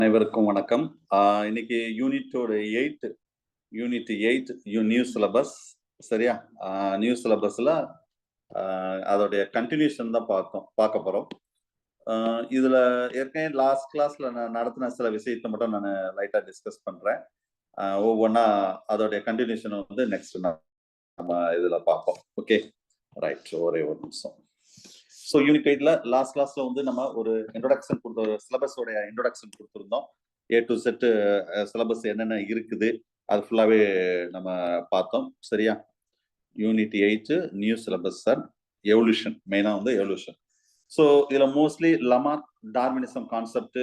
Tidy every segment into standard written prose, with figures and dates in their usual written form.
அனைவருக்கும் வணக்கம். இன்னைக்கு யூனிட்டோட யூனிட் 8 நியூ சிலபஸ். சரியா? நியூ சிலபஸ்ல அதோடைய கண்டினியூஷன் தான் பார்க்க போறோம். இதுல ஏற்கனவே லாஸ்ட் கிளாஸ்ல நான் நடத்தின சில விஷயத்தை மட்டும் நான் லைட்டா டிஸ்கஸ் பண்றேன். ஒவ்வொன்னா அதோடைய கண்டினியூஷன் வந்து நெக்ஸ்ட் நம்ம இதுல பார்ப்போம். Okay, right. ஒரே ஒரு நிமிஷம். ஸோ யூனிட் 8ல லாஸ்ட் கிளாஸ்ல வந்து நம்ம ஒரு இன்ட்ரோடக்ஷன் சிலபஸோட இன்ட்ரோடக்ஷன் கொடுத்துருந்தோம். A to Z சிலபஸ் என்னென்ன இருக்குது அது ஃபுல்லாவே நம்ம பார்த்தோம். சரியா? Unit 8 new syllabus sir, evolution, மெயினா வந்து எவல்யூஷன். ஸோ இதுல மோஸ்ட்லி லமார்க் டார்வினிசம் கான்செப்ட்,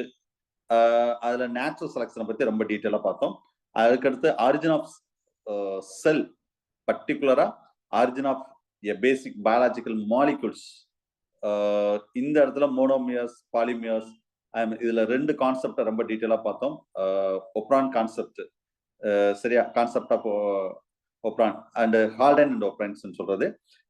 அதுல நேச்சுரல் செலக்ஷனை பத்தி ரொம்ப டீட்டெயிலா பார்த்தோம். அதுக்கடுத்து ஆரிஜின் ஆஃப் செல், பர்டிகுலரா origin of a basic biological molecules. இந்த இடத்துல மோனோமியர்ஸ், பாலிமியர்ஸ், இதுல ரெண்டு கான்செப்டை ரொம்ப டீட்டெயிலா பார்த்தோம். ஒப்ரான் கான்செப்ட், சரியா? Concept of Oparin and Haldane and Oparins சொல்றது.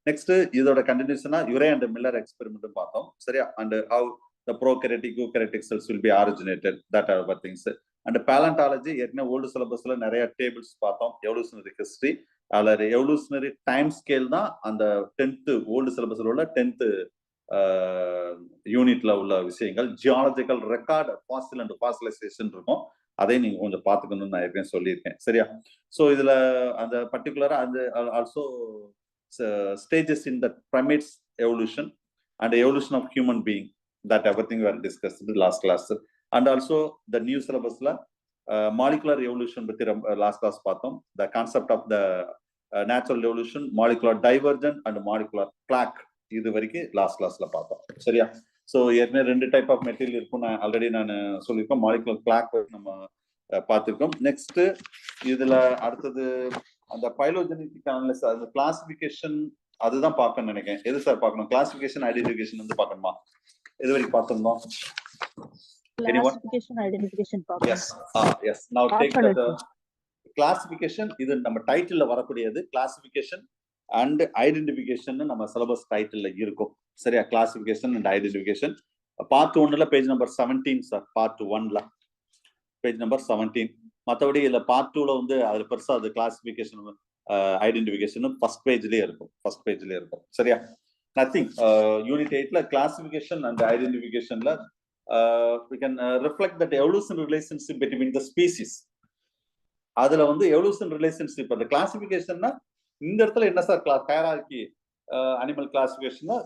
நெக்ஸ்ட் இதோட கண்டினியூஷனா யுரே அண்ட் மில்லர் எக்ஸ்பெரிமெண்ட் பார்த்தோம். சரியா? And how the prokaryotic eukaryotic cells will be originated, that are the things. And paleontology, ஏற்கனவே ஓல்டு சிலபஸ்ல நிறைய டேபிள்ஸ் பார்த்தோம். எவல்யூஷனரி ஹிஸ்டரி, அதுல எவல்யூஷனரி டைம் ஸ்கேல் தான் அந்த 10th ஓல்டு சிலபஸ்ல உள்ள 10th யூனிட்ல உள்ள விஷயங்கள். Geological record, fossil and fossilisation இருக்கும். அதை நீங்க கொஞ்சம் பார்த்துக்கணும்னு நான் ஏற்கனவே சொல்லியிருக்கேன். சரியா? ஸோ இதுல அந்த பர்டிகுலரா அந்த also stages in the primates evolution and evolution of human being, that everything we have discussed last class. And also the new சிலபஸ்ல மாலிகுலர் எவல்யூஷன் பத்தி லாஸ்ட் கிளாஸ் பார்த்தோம். The concept of the natural evolution, molecular divergent and molecular clock, இது வரைக்கும் last கிளாஸ்ல பார்த்தோம். சரியா? So ஏற்கனவே ரெண்டு டைப் ஆஃப் மெட்டீரியல் இருக்கும், நான் ஆல்ரெடி நான் சொல்லியிருக்கோம். மாலிகுலர் கிளாக் நம்ம பார்த்துருக்கோம். நெக்ஸ்ட் இதுல அடுத்தது அந்த பைலோஜெனடிக் அனாலிசிஸ், அந்த கிளாசிபிகேஷன், அதுதான் பார்க்கணும்னு நினைக்கிறேன். எது சார் பார்க்கணும்? கிளாசிபிகேஷன், ஐடென்டிஃபிகேஷன் வந்து பார்க்கணுமா? இது வரைக்கும் பார்த்துருந்தோம். Classification, identification பார்க்கணும். Yes. Yes. Now take that classification. இது நம்ம டைட்டில்ல வரக்கூடியது. கிளாசிபிகேஷன் அண்ட் ஐடென்டிஃபிகேஷன் நம்ம சிலபஸ் டைட்டில்ல இருக்கும். சரியா? கிளாசிபிகேஷன் அண்ட் ஐடென்டிஃபிகேஷன் பார்ட் 1ல பேஜ் நம்பர் 17 சார். பார்ட் 1ல பேஜ் நம்பர் 17. மற்றபடி இதுல பார்ட் 2ல வந்து அது பெருசா அது கிளாசிபிகேஷன் ஐடென்டிஃபிகேஷன் ஃபர்ஸ்ட் பேஜ்லயே இருக்கும். சரியா? நத்திங். யூனிட் 8ல கிளாசிபிகேஷன் அண்ட் ஐடென்டிஃபிகேஷன்ல we can reflect that evolution relationship between the species. அதுல வந்து எவல்யூஷன் ரிலேஷன்ஷிப், அந்த கிளாசிபிகேஷன்னா இந்த இடத்துல என்ன சார் ஹைரார்கி அனிமல் கிளாசிபிகேஷன்னா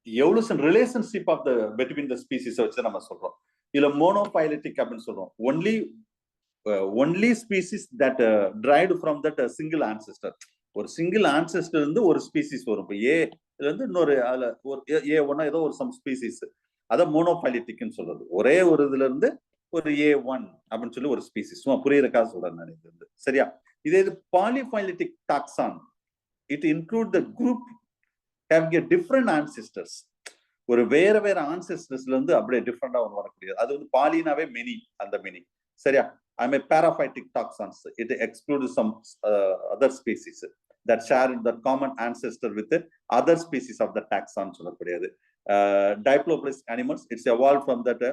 evolution relationship of the between the species வச்சு நம்ம சொல்றோம். இதுல மோனோபைலட்டிக் அப்படின்னு சொல்றோம். Only species that derived from that single ancestor. ஒரு சிங்கிள் ஆன்செஸ்டர் இருந்து ஒரு ஸ்பீசிஸ் வரும். இப்போ இதுல இருந்து இன்னொரு அதுல ஒரு A1 ஏதோ ஒரு சம் ஸ்பீசிஸ், அதை மோனோபைலட்டிக்னு சொல்றது. ஒரே ஒரு இதுல இருந்து ஒரு A1 அப்படின்னு சொல்லி ஒரு ஸ்பீசிஸ். புரியுறக்காக சொல்றேன் நான் இது. சரியா? இதே இது polyphyletic taxon, it include the group having a different ancestors. ஒரு வேற ஆன்செஸ்டர்ஸ்ல இருந்து அப்படியே டிஃபரெண்டா ஒன்று வரக்கூடியது. அது வந்து பாலினாவே மெனி, அந்த மெனி. சரியா? ஐ paraphyletic taxons, it exclude some other species that share the common ancestor with the other species of the taxon சொல்லக்கூடியது. Diploblastic animals, it's evolved from that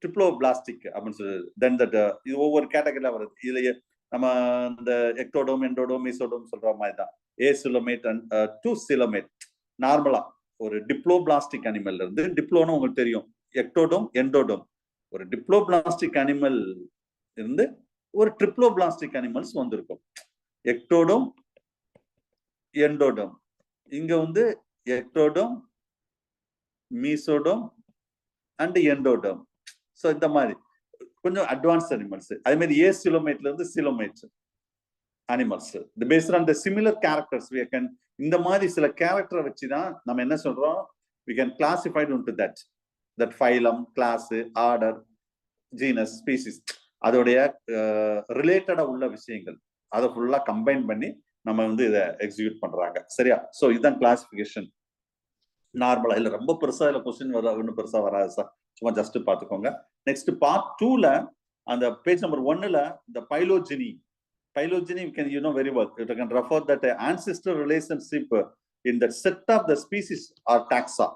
triploblastic அப்படின்னு சொல்லுது. Then that இது ஒவ்வொரு கேட்டகரியில வருது. இதுல நம்ம இந்த எக்டோடோம், எண்டோடோம், மீசோடோம் சொல்ற மாதிரி தான். Acoelomate and true coelomate. நார்மலா ஒரு டிப்ளோபிளாஸ்டிக் அனிமல் இருந்து, டிப்ளோன்னு உங்களுக்கு தெரியும், எக்டோடோம், எண்டோடோம். ஒரு டிப்ளோபிளாஸ்டிக் அனிமல் இருந்து ஒரு ட்ரிப்ளோபிளாஸ்டிக் அனிமல்ஸ் வந்திருக்கும். எக்டோடோம், எண்டோடோம். இங்க வந்து எக்டோடோம், மீசோடோம் அண்ட் எண்டோடோம். சோ இந்த மாதிரி கொஞ்சம் அட்வான்ஸ் அனிமல்ஸ். அதே மாதிரி ஏசிலோமேட்ல இருந்து coelomate animals. Based on the similar characters we can, இந்த மாதிரி சில கேரக்டரை வச்சு தான் நம்ம என்ன சொல்றோம், we can classify into that phylum, class, order, genus, species. அதோடைய ரிலேட்டடா உள்ள விஷயங்கள் அதை ஃபுல்லா கம்பைன் பண்ணி நம்ம வந்து இதை எக்ஸிக்யூட் பண்றாங்க. சரியா? சோ இதுதான் கிளாசிபிகேஷன். நார்மலா இல்ல, ரொம்ப பெருசா இல்ல, கொஸ்டின் வர ஒன்னும் பெருசா வராது சார். சும்மா ஜஸ்ட் பாத்துக்கோங்க. நெக்ஸ்ட் பார்ட் 2ல அந்த பேஜ் நம்பர் 1ல இந்த phylogeny you can very well, you can refer that ancestor relationship in the set of the species or taxa.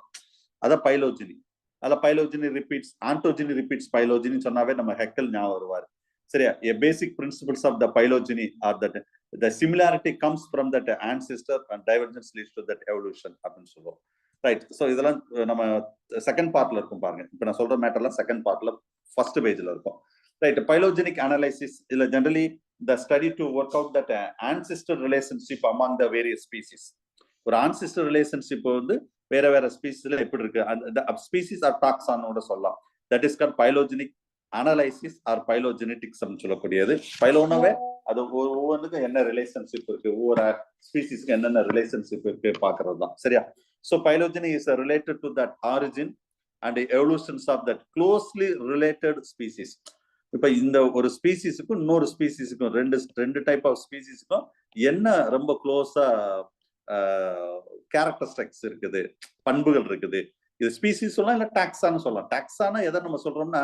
அத பைலோஜெனி. அதில் பைலோஜெனி ரிப்பீட்ஸ், ஆண்டோஜெனி ரிப்பீட்ஸ் பைலோஜெனி சொன்னாவே நம்ம ஹெக்கல் ஞாபகம் வருவார். சரியா? A basic principles of the phylogeny are that the similarity comes from that ancestor and divergence leads to that evolution அப்படின்னு சொல்லுவோம். Right. So இதெல்லாம் நம்ம செகண்ட் பார்ட்ல இருக்கும் பாருங்க. இப்போ நான் சொல்ற மேட்டர்லாம் செகண்ட் பார்ட்ல ஃபர்ஸ்ட் பேஜ்ல இருக்கும். ரைட். பைலோஜெனிக் அனலைசிஸ் இதுல generally the study to work out that ancestor relationship among the various species. ஒரு ancestor relationship வந்து வேற வேற ஸ்பீசிஸ்ல எப்படி இருக்கு, அந்த ஸ்பீசிஸ் ஆர் டாக்ஸானோட சொல்லலாம். That is called phylogenic analysis or phylogenetics சொல்லக்கூடியது. பைலோனாவே அது ஒவ்வொன்றுக்கும் என்ன ரிலேஷன்ஷிப் இருக்கு, ஒவ்வொரு ஸ்பீசிஸ்க்கு என்னென்ன ரிலேஷன்ஷிப் இருக்கு பாக்குறது தான். சரியா? So phylogeny is related to that origin and evolutions of that closely related species. இப்ப இந்த ஒரு ஸ்பீசிஸுக்கும் இன்னொரு ஸ்பீசிஸுக்கும் ரெண்டு டைப் ஆஃப் ஸ்பீசிஸுக்கும் என்ன ரொம்ப க்ளோஸா கேரக்டரிஸ்டிக்ஸ் இருக்குது, பண்புகள் இருக்குது. இது ஸ்பீசிஸ் சொல்லலாம், இல்ல டாக்ஸான்னு சொல்லலாம். டாக்ஸானா எதை நம்ம சொல்றோம்னா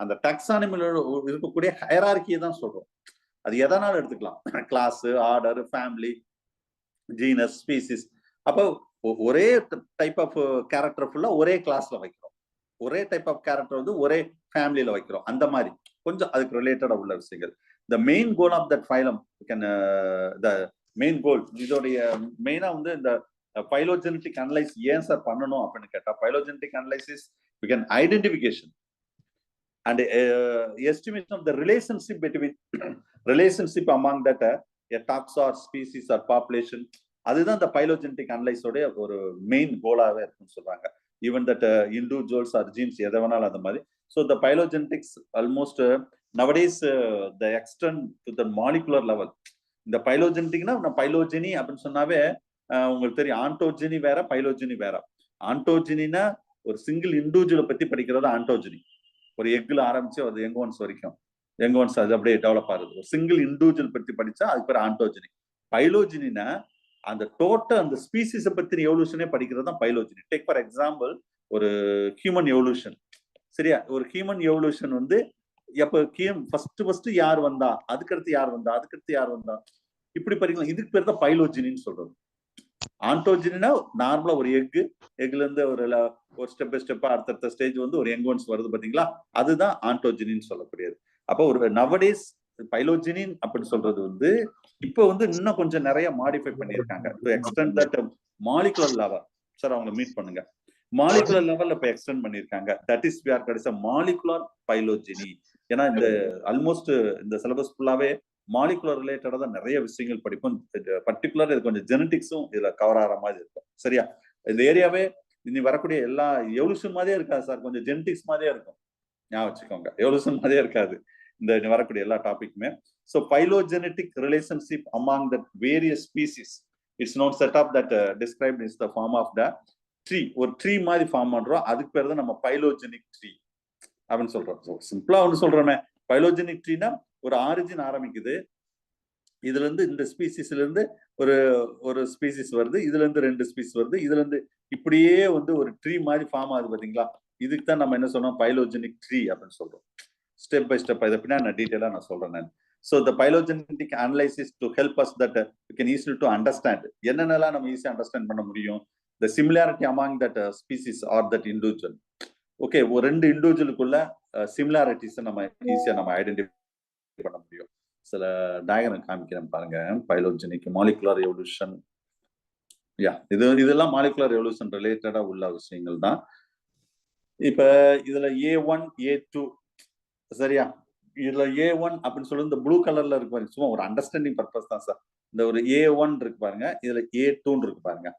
அந்த டாக்ஸானமில இருக்கக்கூடிய ஹைரார்கியை தான் சொல்றோம். அது எதனால எடுத்துக்கலாம், class, order, family, genus, species. அப்போ ஒரே டைப் ஆஃப் கேரக்டர் ஃபுல்லா ஒரே கிளாஸ்ல வைக்கிறோம், ஒரே டைப் ஆஃப் கேரக்டர் வந்து ஒரே ஃபேமிலியில வைக்கிறோம். அந்த மாதிரி கொஞ்சம் அதுக்கு ரிலேட்டடா உள்ள விஷயங்கள். The main goal of that phylum can the main goal இதோடைய மெயினா வந்து இந்த பைலோஜெனடிக் அனலைஸ் ஏன் சார் பண்ணணும் அப்படின்னு கேட்டா, phylogenetic analysis we can identification and estimation of the relationship among that a taxa or species or population. அதுதான் இந்த பைலோஜெனடிக் அனலைஸோட ஒரு மெயின் கோலாவே இருக்குன்னு சொல்றாங்க. Even that individuals or genes எதை வேணாலும் அந்த மாதிரி. So the phylogenetics almost nowadays the extend to the molecular level. இந்த பைலோஜெனடிக்னா பைலோஜெனி அப்படின்னு சொன்னாவே உங்களுக்கு தெரியும், ஆண்டோஜெனி வேற, பைலோஜெனி வேற. ஆண்டோஜெனினா ஒரு சிங்கிள் இண்டிவிஜுவலை பத்தி படிக்கிறது ஆண்டோஜெனி. ஒரு எக்ல ஆரம்பிச்சு அது யங் ஒன்ஸ் வரைக்கும், யங் ஒன்ஸ் அது அப்படியே டெவலப் ஆகுது. ஒரு சிங்கிள் இண்டிவிஜுவல் பத்தி படிச்சா அதுக்கு பேர் ஆண்டோஜெனி. பைலோஜெனினா அந்த டோட்டல் அந்த ஸ்பீசிஸை பத்தி எவல்யூஷனே படிக்கிறது தான் பைலோஜெனி. டேக் ஃபார் எக்ஸாம்பிள் ஒரு ஹியூமன் எவல்யூஷன். சரியா? ஒரு ஹியூமன் எவல்யூஷன் வந்து எப்ப ஃபர்ஸ்ட் யார் வந்தா, அதுக்கடுத்து யார் வந்தா, அதுக்கடுத்து யார் வந்தா, இப்படி படிக்கலாம். இதுக்கு பேர் தான் பைலோஜெனின்னு சொல்றது. ஆண்டோஜெனினா நார்மலா ஒரு எக்ல இருந்து ஒரு ஸ்டெப் பை ஸ்டெப்பா அடுத்த ஸ்டேஜ் வந்து ஒரு யங் ஒன்ஸ் வருது பாத்தீங்களா, அதுதான் ஆண்டோஜெனின்னு சொல்லக்கூடியது. அப்போ ஒரு நவடேஸ் பைலோஜெனின் அப்படின்னு சொல்றது வந்து இப்போ வந்து இன்னும் கொஞ்சம் நிறைய மாடிஃபை பண்ணியிருக்காங்க. To extend that molecular level. Sir அவங்களை மீட் பண்ணுங்க. மாலிகுலர் லெவல்ல இப்ப எக்ஸ்டெண்ட் பண்ணியிருக்காங்க. That is we are called as molecular phylogeny. ஏன்னா இந்த ஆல்மோஸ்ட் இந்த சிலபஸ் ஃபுல்லாவே மாலிகுலர் ரிலேட்டடா தான் நிறைய விஷயங்கள் படிப்போம். பர்டிகுலர் இது கொஞ்சம் ஜெனடிக்ஸும் இதுல கவர் ஆகிற மாதிரி இருக்கும். சரியா? இந்த ஏரியாவே இனி வரக்கூடிய எல்லா எவல்யூஷன் மாதிரியே இருக்காது சார், கொஞ்சம் ஜெனடிக்ஸ் மாதிரியே இருக்கும். ஞாபகம் வச்சுக்கோங்க, எவல்யூஷன் மாதிரியே இருக்காது இந்த வரக்கூடிய எல்லா டாபிக்குமே. So phylogenetic relationship among the various species it's not set of that described is the form of the tree. ஒரு ட்ரீ மாதிரி ஃபார்ம் பண்றோம், அதுக்கு பேர் தான் நம்ம பைலோஜெனிக் ட்ரீ அப்படின்னு சொல்றோம். ஸோ சிம்பிளா ஒன்று சொல்றோமே, பைலோஜெனிக் ட்ரீனா ஒரு ஆரிஜின் ஆரம்பிக்குது, இதுல இருந்து இந்த ஸ்பீசிஸ்ல இருந்து ஒரு ஸ்பீசிஸ் வருது, இதுல இருந்து 2 ஸ்பீசிஸ் வருது, இதுல இருந்து இப்படியே வந்து ஒரு ட்ரீ மாதிரி ஃபார்ம் ஆகுது பாத்தீங்களா. இதுக்கு தான் நம்ம என்ன சொன்னோம், பைலோஜெனிக் ட்ரீ அப்படின்னு சொல்றோம். ஸ்டெப் பை ஸ்டெப் இதை பின்னா நான் டீட்டெயிலா நான் சொல்றேன் நான். So the phylogenetic analysis to help us that we can easily to understand என்னென்னலாம் நம்ம ஈஸியா அண்டர்ஸ்டாண்ட் பண்ண முடியும். The similarity among that species are that individual. Okay, ஒரு 2 இண்டிவிஜுவலுக்குள்ள சிமிலாரிட்டிஸ் நம்ம ஈஸியா நம்ம ஐடென்டிஃபை பண்ண முடியும். சில டயக்ராம் காமிக்கிறேன் பாருங்க. பைலோஜெனிக் மாலிகுலர் எவல்யூஷன், இதெல்லாம் மாலிகுலர் எவல்யூஷன் ரிலேட்டடா உள்ள விஷயங்கள் தான். இப்ப இதுல A1 A2 சரியா? இதுல A1 அப்படின்னு சொல்லி இந்த ப்ளூ கலர்ல இருக்கு பாருங்க, சும்மா ஒரு அண்டர்ஸ்டாண்டிங் பர்பஸ் தான் சார். இந்த ஒரு A1 இருக்கு பாருங்க, இதுல A2 இருக்கு பாருங்க.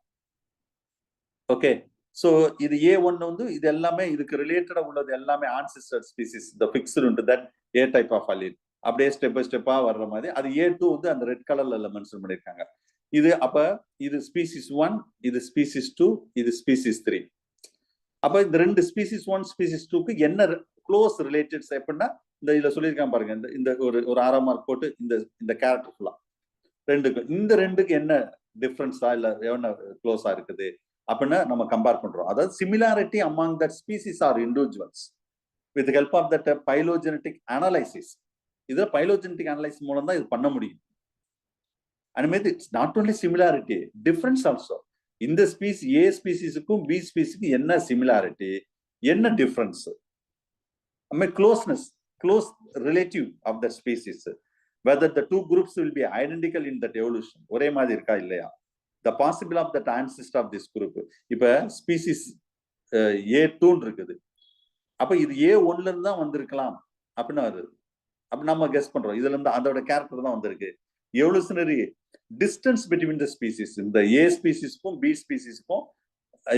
ஓகே, சோ இது A1 வந்து இது எல்லாமே இதுக்கு ரிலேட்டடா உள்ளது எல்லாமே ancestor species, the fixed into that A type of allele. அப்படியே ஸ்டெப் பை ஸ்டெப்பா வர்ற மாதிரி அது A2 வந்து அந்த ரெட் கலர்ல மென்ஷன் பண்ணிருக்காங்க. இது அப்ப இது ஸ்பீசிஸ் 1, இது ஸ்பீசிஸ் 2, இது ஸ்பீசிஸ் 3. அப்ப இந்த 2 ஸ்பீசிஸ் 1 ஸ்பீசிஸ் 2க்கு என்ன க்ளோஸ் ரிலேட்டட்ஸ் எப்படின்னா இந்த இதுல சொல்லியிருக்காங்க பாருங்க, இந்த ஒரு ஆறாம் மார்க் போட்டு இந்த கேரக்டர் ஃபுல்லா இந்த ரெண்டுக்கு என்ன டிஃபரன்ஸா இல்ல என்ன க்ளோஸா இருக்குது அப்படின்னா நம்ம கம்பேர் பண்றோம். அதாவது similarity among that species or individuals with help of that phylogenetic analysis. இதுல பைலோஜெனடிக் அனலைசிஸ் மூலம் தான் இது பண்ண முடியும். And it's not only similarity, difference also. இந்த ஸ்பீசி A ஸ்பீசிஸுக்கும் B ஸ்பீசிக்கும் என்ன சிமிலாரிட்டி, என்ன difference? close relative of the species, whether the two groups will be identical in that evolution, ஒரே மாதிரி இருக்கா இல்லையா? The possible of that ancestor of this group. இப்ப ஸ்பீசிஸ் A2 இருக்குது, அப்ப இது A1ல இருந்து தான் வந்திருக்கலாம் அப்படின்னு வருது. அப்ப நம்ம கெஸ் பண்றோம், இதுல இருந்து அதோட கேரக்டர் தான் வந்திருக்கு. Evolutionary distance between the species, இந்த A ஸ்பீசிஸ்க்கும் B ஸ்பீசிஸ்க்கும்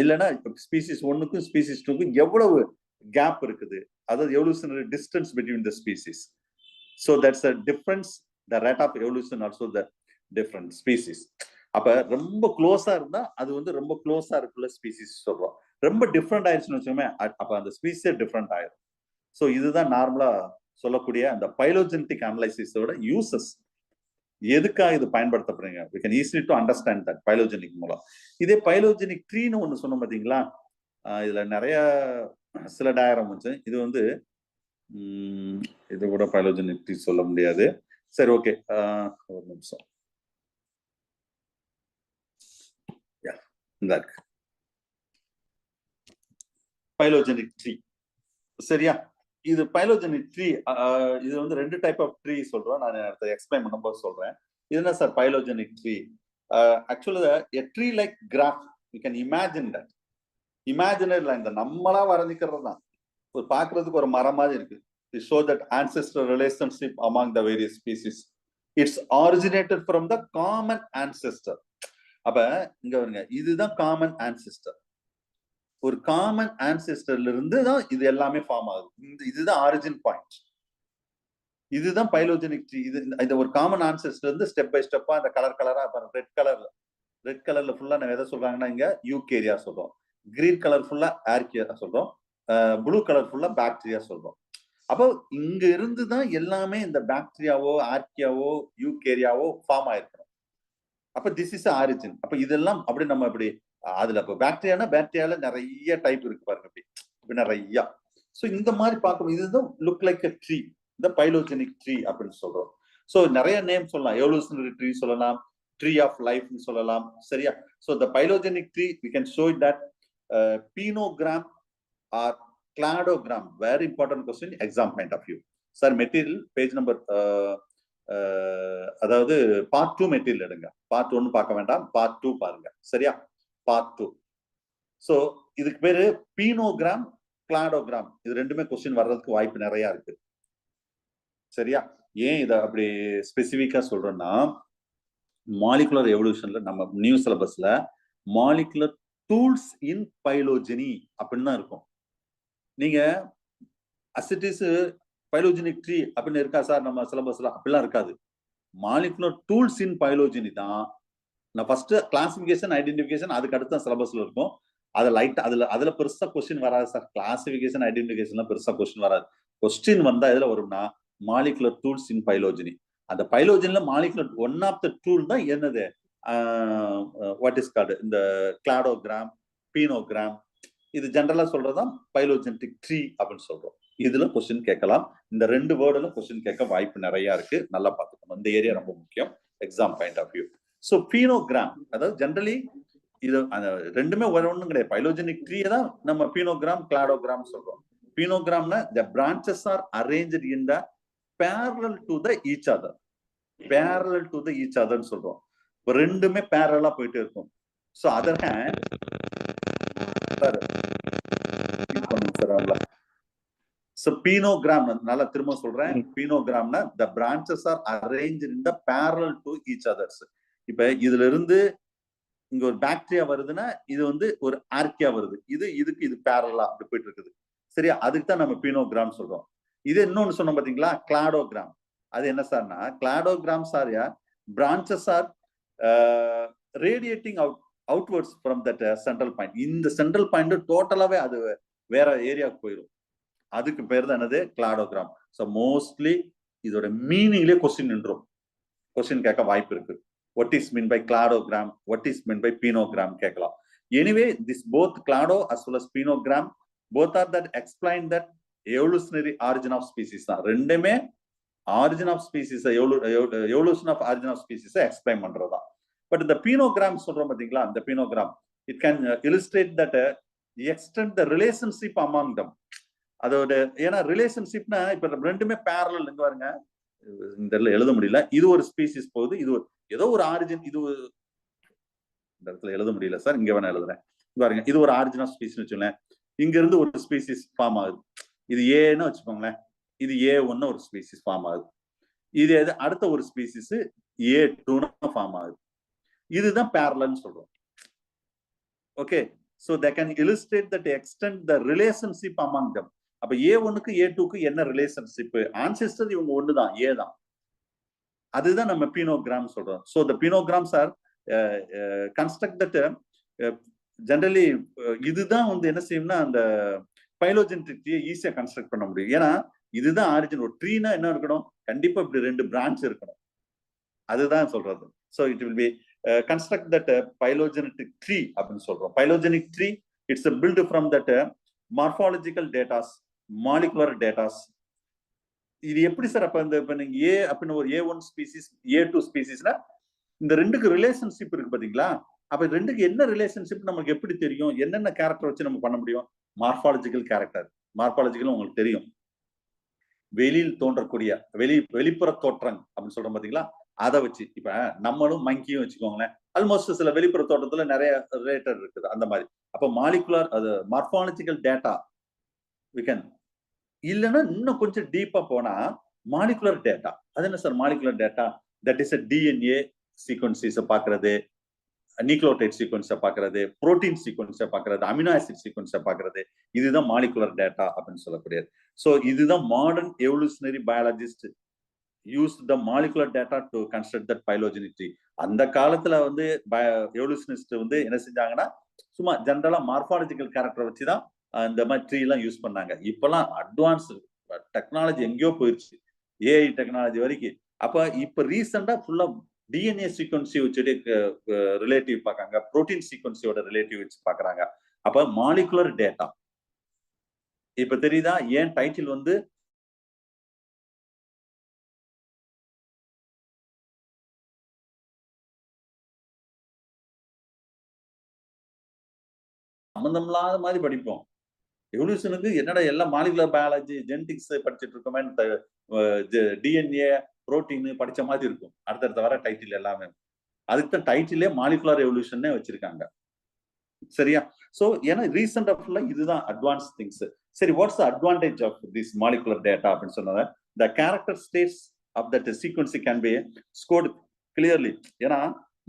இல்லைன்னா ஸ்பீசிஸ் 1க்கும் ஸ்பீசிஸ் 2க்கும் எவ்வளவு கேப் இருக்குது, அதாவது evolutionary distance between the species. So that's a difference. The rate of evolution also the different species. அப்ப ரொம்ப க்ளோஸா இருந்தா அது வந்து ரொம்ப க்ளோஸா இருக்குள்ள ஸ்பீசிஸ் சொல்றோம். ரொம்ப டிஃப்ரெண்ட் ஆயிடுச்சுன்னு வச்சுக்கோமே, அப்ப அந்த ஸ்பீசிஸே டிஃப்ரெண்ட் ஆயிடும். ஸோ இதுதான் நார்மலா சொல்லக்கூடிய அந்த பைலோஜெனடிக் அனலைசிஸோட யூசஸ். எதுக்காக இது பயன்படுத்தப்படுறீங்க? we can easily to understand that பைலோஜெனிக் மூலம். இதே பைலோஜெனிக் ட்ரீன்னு ஒண்ணு சொன்னோம் பாத்தீங்களா, இதுல நிறைய சில டயக்ராம் வச்சு, இது வந்து இது கூட பைலோஜெனிக் ட்ரீ சொல்ல முடியாது. சரி, ஓகே, ஒரு நிமிஷம். இந்த இருக்கு பைலோஜெனிக் ட்ரீ. சரியா? இது பைலோஜெனிக் ட்ரீ. இது வந்து 2 டைப் ஆஃப் ட்ரீ சொல்றோம். நான் அடுத்த எக்ஸ்பிளைன் பண்ணும்போது சொல்றேன். இது என்ன சார் பைலோஜெனிக் ட்ரீ? ஆக்சுவலா a tree like graph, you can imagine that. Imaginary line தான், நம்மளா வரைஞ்சிக்கிறது தான். ஒரு பார்க்கிறதுக்கு ஒரு மரம் மாதிரி இருக்கு. It shows that ancestral relationship among the various species. It's originated from the common ancestor. அப்ப இங்க வருங்க, இதுதான் காமன் ஆன்செஸ்டர். ஒரு காமன் ஆன்செஸ்டர்ல இருந்து தான் இது எல்லாமே ஃபார்ம் ஆகுது. இதுதான் ஆரிஜின் பாயிண்ட். இதுதான் பைலோஜெனிக் ட்ரீ. இது ஒரு காமன் ஆன்செஸ்டர் இருந்து ஸ்டெப் பை ஸ்டெப்பா இந்த கலரா ரெட் கலர்ல ஃபுல்லா நம்ம எதை சொல்றாங்கன்னா இங்க யூகேரியா சொல்றோம், கிரீன் கலர் ஃபுல்லா ஆர்கியா சொல்றோம், ப்ளூ கலர் ஃபுல்லா பாக்டீரியா சொல்றோம். அப்போ இங்க இருந்து தான் எல்லாமே இந்த பாக்டீரியாவோ ஆர்கியாவோ யூகேரியாவோ ஃபார்ம் ஆயிருக்கணும். அப்ப திஸ் இஸ் ஆரிஜின். அப்ப இதெல்லாம் அப்படி நம்ம இப்படி அதுல இப்போ பாக்டீரியால நிறைய டைப் இருக்கு பாருங்க, இப்படி நிறைய. ஸோ இந்த மாதிரி பார்க்கணும். இதுதான் லுக் லைக் அ ட்ரீ, இந்த பைலோஜெனிக் ட்ரீ அப்படின்னு சொல்றோம். ஸோ நிறைய நேம் சொல்லலாம், எவல்யூஷனரி ட்ரீ சொல்லலாம், ட்ரீ ஆஃப் லைஃப்னு சொல்லலாம். சரியா? So the phylogenic tree we can show it that pinogram or cladogram. Very important question, exam point of view. Sir, material page number அதாவது பார்ட் 2 மெட்டீரியல் எடுங்க. Part 1 பார்க்க வேண்டாம், part 2 பாருங்க. சரியா? பார்ட் 2. ஸோ இதுக்கு பேரு பீனோகிராம், கிளாடோகிராம். இது ரெண்டுமே கொஸ்டின் வர்றதுக்கு வாய்ப்பு நிறைய இருக்கு. சரியா? ஏன் இதை அப்படி ஸ்பெசிபிக்கா சொல்றோம்னா, மாலிகுலர் எவல்யூஷன்ல நம்ம நியூ சிலபஸ்ல மாலிகுலர் டூல்ஸ் இன் பைலோஜெனி அப்படின்னு தான் இருக்கும். நீங்க அசிட்டிஸ் பைலோஜெனிக் ட்ரீ அப்படின்னு இருக்கா சார் நம்ம சிலபஸ்ல? அப்படிலாம் இருக்காது. மாலிகுலர் டூல்ஸ் இன் பைலோஜெனி தான். நான் ஃபர்ஸ்ட் கிளாசிபிகேஷன் ஐடென்டிஃபிகேஷன் அதுக்கு அடுத்து தான் சிலபஸ்ல இருக்கும். அதை லைட்டா அதுல பெருசா கொஸ்டின் வராது சார். கிளாசிபிகேஷன் ஐடென்டிஃபிகேஷன்ல பெருசா கொஸ்டின் வராது. கொஸ்டின் வந்தா எதுல வரும்னா மாலிகுலர் டூல்ஸ் இன் பைலோஜெனி. அந்த பைலோஜெனில molecular one of the tool தான் என்னது, வாட் இஸ் கால்டு இந்த கிளாடோகிராம், பீனோகிராம். இது ஜெனரலா சொல்றதுதான் பைலோஜெனடிக் ட்ரீ அப்படின்னு சொல்றோம். இதுல கொஸ்டின் கேட்கலாம். இந்த 2 வேர்டுல கொஸ்டின் கேட்க வாய்ப்பு நிறைய இருக்கு. நல்லா பார்த்துக்கணும். இந்த ஏரியா ரொம்ப முக்கியம் exam point of view. So phenogram, அதாவது ஜெனரலி இது ரெண்டுமே ஒன்றும் கிடையாது. பைலோஜெனிக் ட்ரீ தான் நம்ம பீனோகிராம், கிளாடோகிராம் சொல்றோம். பீனோகிராம்னா the branches are arranged in the parallel to the each other. parallel to the each other ன்னு சொல்றோம். இப்போ ரெண்டுமே parallel-ஆ போயிட்டே இருக்கும். So other hand so pinogram, நல்லா திரும்ப சொல்றேன், பீனோகிராம்னா the branches are arranged in the parallel to each others. இப்ப இதுல இருந்து இங்க ஒரு பாக்டீரியா வருதுன்னா இது வந்து ஒரு ஆர்கியா வருது, இதுக்கு இது பேரலா அப்படி போயிட்டு இருக்குது. சரியா? அதுக்கு தான் நம்ம பீனோகிராம் சொல்றோம். இது இன்னொன்னு சொன்னோம் பாத்தீங்களா, கிளாடோகிராம். அது என்ன சார்னா, cladograms are branches are radiating outwards from that central point. இந்த சென்ட்ரல் பாயிண்ட் டோட்டலாவே அது வேற ஏரியாவுக்கு போயிடும். அதுக்கு பேர் தான் என்னது, கிளாடோகிராம். ஸோ மோஸ்ட்லி இதோட மீனிங்லேயே கொஸ்டின் நின்றும். கொஸ்டின் கேட்க வாய்ப்பு இருக்கு. What is meant by cladogram? What is meant by pinogram? கேட்கலாம். Anyway, this both clado as well as pinogram, both are that explain that evolutionary origin of species. ரெண்டுமே origin of species, evolution of origin of species explain பண்றதா. But இந்த pinogram சொல்றோம் பாத்தீங்களா, இந்த pinogram, it can illustrate that extend the relationship among தம். அதோட ஏன்னா ரிலேஷன்ஷிப்னா இப்ப ரெண்டுமே பேரலல் இங்க பாருங்க, இந்த எழுத முடியல. இது ஒரு ஸ்பீசிஸ் போகுது, இது ஏதோ ஒரு ஆரிஜின். இது இந்த இடத்துல எழுத முடியல சார், இங்க வேணா எழுதுறேன். பாருங்க, இது ஒரு ஆரிஜின் ஆஃப் ஸ்பீசிஸ் வச்சுக்கோங்களேன். இங்க இருந்து ஒரு ஸ்பீசிஸ் ஃபார்ம் ஆகுது. இது ஏன்னு வச்சுக்கோங்களேன். இது A1 ஒரு ஸ்பீசிஸ் ஃபார்ம் ஆகுது. இது அடுத்த ஒரு ஸ்பீசிஸ் A2 ஃபார்ம் ஆகுது. இதுதான் பேரலல்னு சொல்றோம். Okay, so they can illustrate that extend the relationship among them. அப்ப A1க்கு A2க்கு என்ன ரிலேஷன்ஷிப்? ஆன்செஸ்டர் இவங்க ஒண்ணுதான், A தான். அதுதான் நம்ம பினோகிராம் சொல்றோம். so the pinograms are construct that generally இதுதான் வந்து என்ன செய்யும்னா அந்த பைலோஜெனடிக் ட்ரீயை ஈஸியா கன்ஸ்ட்ரக்ட் பண்ண முடியும். ஏன்னா இதுதான் ஆரிஜின். ஒரு ட்ரீனா என்ன இருக்கணும்? கண்டிப்பா இப்படி 2 பிரான்ச் இருக்கணும். அதுதான் சொல்றது. so it will be construct that phylogenetic tree அப்படின்னு சொல்றோம். phylogenetic tree, it's a build from that morphological data, molecular data. இது எப்படி சார்? அப்ப இந்த இப்ப நீங்க A அப்படின்னு ஒரு A1 ஸ்பீசிஸ் A2 ஸ்பீசிஸ்னா இந்த ரெண்டுக்கு ரிலேஷன்ஷிப் இருக்கு பாத்தீங்களா? அப்ப ரெண்டுக்கு என்ன ரிலேஷன்ஷிப் நமக்கு எப்படி தெரியும்? என்னென்ன கேரக்டர் வச்சு நம்ம பண்ண முடியும்? Morphological character. மார்பாலஜிக்கல் உங்களுக்கு தெரியும், வெளியில் தோன்றக்கூடிய வெளிப்புற தோற்றம் அப்படின்னு சொல்றோம் பாத்தீங்களா? அதை வச்சு இப்ப நம்மளும் மங்கியும் வச்சுக்கோங்களேன், ஆல்மோஸ்ட் சில வெளிப்புற தோட்டத்துல நிறைய ரிலேட்டட் இருக்குது அந்த மாதிரி. அப்ப மாலிகுலர் அது மார்பாலஜிக்கல் டேட்டா we can. இல்லைன்னா இன்னும் கொஞ்சம் டீப்பா போனா மாலிகுலர் டேட்டா. அது என்ன sir molecular data? That is DNA sequences பாக்குறது, நியூக்ளியோடைட் சீக்வன்ஸை பாக்குறது, புரோட்டீன் சீக்வன்ஸை பாக்குறது, அமினோ ஆசிட் சீக்வன்ஸை பாக்குறது. இதுதான் மாலிகுலர் டேட்டா அப்படின்னு சொல்லக்கூடியது. சோ இதுதான் modern evolutionary biologist use the molecular data to construct that phylogenetic tree. அந்த காலத்துல வந்து எவல்யூஷனிஸ்ட் வந்து என்ன செஞ்சாங்கன்னா சும்மா ஜெனரலா மார்பாலஜிக்கல் கேரக்டர் வச்சுதான் இந்த மாதிரி ட்ரீ எல்லாம் யூஸ் பண்ணாங்க. இப்பெல்லாம் அட்வான்ஸ் டெக்னாலஜி எங்கேயோ போயிடுச்சு, AI டெக்னாலஜி வரைக்கும். அப்ப இப்ப ரீசெண்டா ஃபுல்லா DNA சீக்வன்சி வச்சுட்டு ரிலேட்டிவ் பார்க்காங்க, புரோட்டீன் சீக்வன்சியோட ரிலேட்டிவ் வச்சு பாக்குறாங்க. அப்ப மாலிகுலர் டேட்டா இப்ப தெரியுதா ஏன் டைட்டில் வந்து சம்பந்தம் இல்லாத மாதிரி படிப்போம். எவல்யூஷனுக்கு என்னடா எல்லாம் மாலிகுலர் பயாலஜி ஜெனடிக்ஸ் படிச்சுட்டு இருக்கோமே, DNA புரோட்டீன் படிச்ச மாதிரி இருக்கும் அடுத்தடுத்த வர டைட்டில் எல்லாமே. அதுக்கு தான் டைட்டிலே மாலிகுலர் எவல்யூஷன் வச்சிருக்காங்க. சரியா? சோ ஏன்னா ரீசெண்டா ஃபுல்லா இதுதான் அட்வான்ஸ் திங்ஸ். சரி, what's the advantage of this molecular data அப்படின்னு சொன்னத the character states of that sequence can be scored clearly. ஏன்னா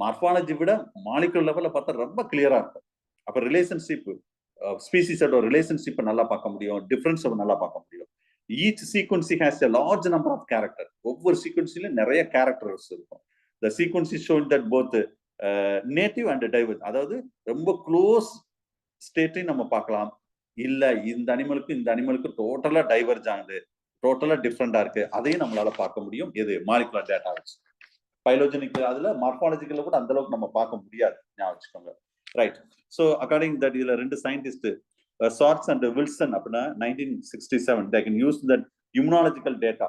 மார்பாலஜி விட மாலிகுலர் லெவல்ல பார்த்தா ரொம்ப கிளியரா இருக்கும். அப்ப ரிலேஷன்ஷிப் ஸ்பீசிஸோட ரிலேஷன்ஷிப் நல்லா பார்க்க முடியும், டிஃபரன்ஸ் நல்லா பார்க்க முடியும். Each சீக்வன்சி has a large number of character. ஒவ்வொரு சீக்வன்சிலும் நிறைய கேரக்டர்ஸ் இருக்கும். the sequence is shown that both native and diverge, அதாவது ரொம்ப க்ளோஸ் ஸ்டேட்டையும் நம்ம பார்க்கலாம், இல்ல இந்த அனிமலுக்கு இந்த அனிமலுக்கு டோட்டலா டைவர்ஜ் ஆகுது, டோட்டலா டிஃப்ரெண்டா இருக்கு, அதையும் நம்மளால பார்க்க முடியும். எது மாலிகுலர் டேட்டா வச்சு. பைலோஜெனிக் அதுல மார்பாலஜிக்கல்ல கூட அந்த அளவுக்கு நம்ம பார்க்க முடியாது, ஞாபகம் வச்சுக்கோங்க. ரைட். ஸோ அக்கார்டிங் தட் இதுல 2 சயின்டிஸ்ட் சார்ட்ஸ் அண்ட் வில்சன் அப்படின்னா 1967 they can use that immunological data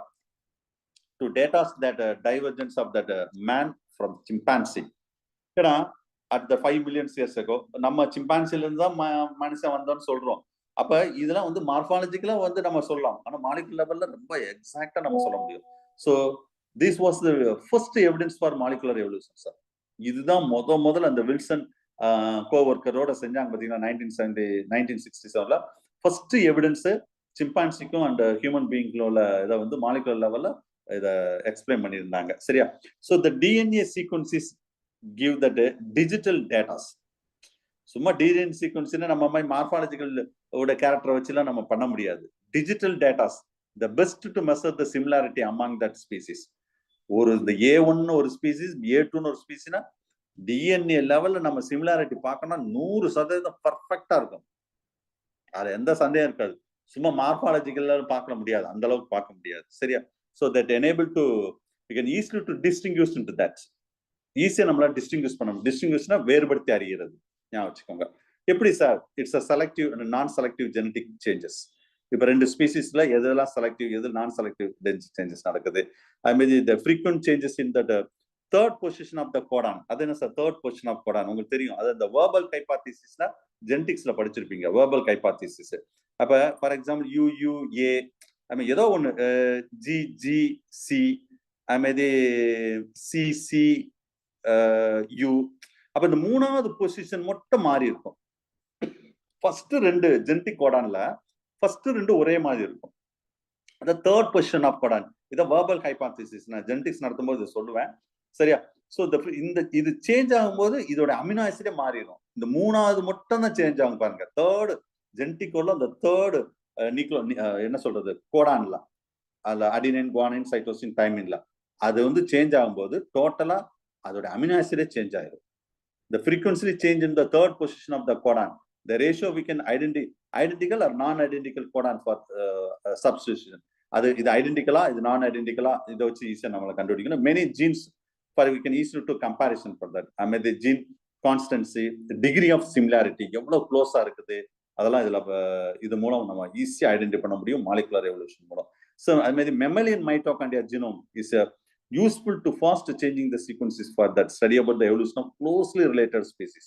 to data that divergence of that man from chimpanzee. ஏன்னா at the 5 million years ago நம்ம சிம்பான்சில இருந்து தான் மனுஷன் வந்தோம்னு சொல்றோம். அப்ப இதெல்லாம் வந்து மார்பாலஜிக்கலா வந்து நம்ம சொல்லலாம், ஆனா மாலிகுலர் லெவல்ல ரொம்ப எக்ஸாக்டா நம்ம சொல்ல முடியும். So this was the first evidence for molecular evolution, sir. இதுதான் முதல்ல அந்த வில்சன் கோவர்க்கரோட செஞ்சாங்க பாத்தீங்கன்னா 1967ல ஃபர்ஸ்ட் எவிடன்ஸ் சிம்பான்சிக்கும் அண்ட் ஹியூமன் பீயிங்ல இதை வந்து மாலிகுலர் லெவல்ல இதை எக்ஸ்பிளைன் பண்ணியிருந்தாங்க. சரியா? So the DNA sequences give that digital datas. சும்மா DNA சீக்வன்ஸ்னா நம்ம மாதிரி மார்பாலஜிக்கல் கேரக்டரை வச்சுலாம் நம்ம பண்ண முடியாது. Digital datas the best to measure the similarity among that species. ஒரு இந்த A1 ஒரு ஸ்பீசிஸ், A2 ஒரு ஸ்பீசிஸ்னா DNA லெவல்ல நம்ம சிமிலாரிட்டி பார்க்கணும் 100% பர்ஃபெக்டா இருக்கும். அது எந்த சந்தேகம் இருக்காது. சும்மா மார்பாலஜிக்கல்ல பார்க்க முடியாது, அந்த அளவுக்கு பார்க்க முடியாது. சரியா? so that enable to we can easily to distinguish into that. ஈஸியா நம்மளால டிஸ்டிங்விஷ் பண்ணணும். டிஸ்டிங்விஷ்னா வேறுபடுத்தி அறிகிறது, ஞாபகம் வச்சுக்கோங்க. எப்படி sir? It's a selective and non selective genetic changes. இப்ப 2 ஸ்பீசிஸ்ல எதெல்லாம் செலக்டிவ் எது நான் செலக்டிவ் சேஞ்சஸ் நடக்குது. அது மாதிரி the frequent changes in that third position of the codon. அது என்ன sir third position of codon? உங்களுக்கு தெரியும். அது இந்த வேர்பல் ஹைபாத்தீசிஸ்னா ஜெனடிக்ஸ்ல படிச்சிருப்பீங்க. Wobble hypothesis. அப்ப for example UUA I mean ஏதோ ஒண்ணு GGC ஐ மீன் CCU. அப்ப இந்த மூணாவது பொசிஷன் மட்டும் மாறி இருக்கும். ஃபர்ஸ்ட் 2 ஜெனடிக் கோடான்ல ஃபர்ஸ்ட் 2 ஒரே மாதிரி இருக்கும். அந்த தேர்ட் பொசிஷன் ஆஃப் கோடான். இத வேர்பல் ஹைபாத்தீசிஸ் நான் ஜெனடிக்ஸ் நடத்தும்போது சொல்லுவேன். சரியா? சோ இந்த இது சேஞ்ச் ஆகும்போது இதோட அமினோ ஆசிடே மாறிடும். இந்த மூணாவது மட்டும் தான் சேஞ்ச் ஆகும் பாருங்க. தேர்ட் ஜெனடிக் கோட்ல அந்த தேர்ட் நியூக்ளியோ என்ன சொல்றது கோடான்ல அதுல அடினைன் குவானைன் சைட்டோசின் தைமின்ல அது வந்து சேஞ்ச் ஆகும்போது டோட்டலா அதோட அமினோ ஆசிடே சேஞ்ச் ஆயிடும். The frequency change in the third position of the codon, the ratio we can identical or non-identical codon for substitution. இது ஐடென்டிக்கலா இது நான் ஐடென்டிக்கலா இதை வச்சு ஈஸியா நம்மளை கண்டுபிடிக்கணும். Many genes for we can easily to comparison for that. I mean the gene constancy, degree of similarity எவ்வளவு க்ளோஸா இருக்குது அதெல்லாம் இதுல இது மூலம் நம்ம ஈஸியா ஐடென்டிஃபை பண்ண முடியும் மாலிகுலர் எவல்யூஷன் மூலம். ஸோ அது மாதிரி mammalian mitochondria genome is useful to fast changing the sequences for that study about the evolution of closely related species.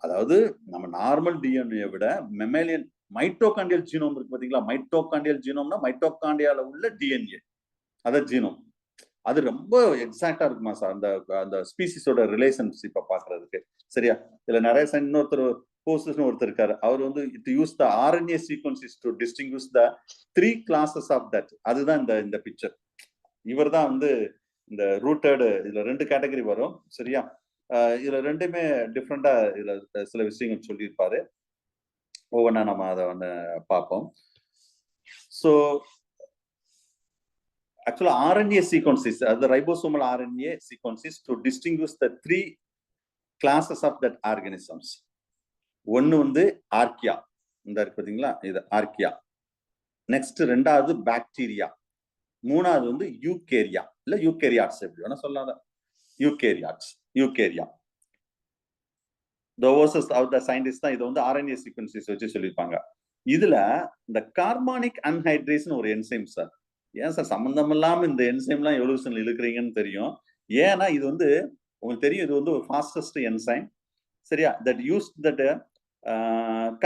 அதாவது நம்ம நார்மல் டிஎன்ஏ விட மெமலியன் மைட்டோகாண்ட்ரியல் ஜீனோம் இருக்கு பாத்தீங்களா? மைட்டோகாண்ட்ரியல் ஜீனோம்னா மைட்டோகாண்ட்ரியால உள்ள டிஎன்ஏ அத ஜீனோம். அது ரொம்ப எக்ஸாக்டா இருக்குமா சார் அந்த ஸ்பீசிஸோட ரிலேஷன்ஷிப்பை பாக்குறதுக்கு? சரியா? இதுல நிறைய இன்னொருத்தர் போஸ்ட்னு ஒருத்தர் இருக்காரு. அவர் வந்து it use the RNA sequences to distinguish the 3 classes of that. அதுதான் இந்த பிக்சர். இவர் தான் வந்து இந்த ரூட்டட் இதுல 2 கேட்டகரி வரும். சரியா? இதுல ரெண்டுமே டிஃப்ரெண்டா இதுல சில விஷயங்கள் சொல்லியிருப்பாரு. ஒவ்வொன்றா நம்ம அதை வந்து பார்ப்போம். ஸோ ஆக்சுவலா RNA சீக்வன்சஸ், அது ribosomal RNA sequences to distinguish the 3 classes of that organisms. ஒன்னு வந்து ஆர்கியா, இந்த இருக்கு பாத்தீங்களா, இது ஆர்கியா. நெக்ஸ்ட் ரெண்டாவது பாக்டீரியா. மூணாவது வந்து யூகேரியா இல்ல யூகேரியாட்ஸ், எப்படி வேணா சொல்லலாம். யூகேரியா. the scientists தான் இதை வந்து RNA sequences வச்சு சொல்லியிருப்பாங்க. இதுல இந்த கார்பானிக் அன்ஹைட்ரேஸ் ஒரு என்சைம் சார். ஏன் சார் சம்பந்தம் இல்லாம இந்த என்சைம்லாம் எவல்யூஷன்ல இழுக்கிறீங்கன்னு தெரியும். ஏன்னா இது வந்து உங்களுக்கு தெரியும், இது வந்து ஒரு ஃபாஸ்டஸ்ட் என்சைம். சரியா? That use that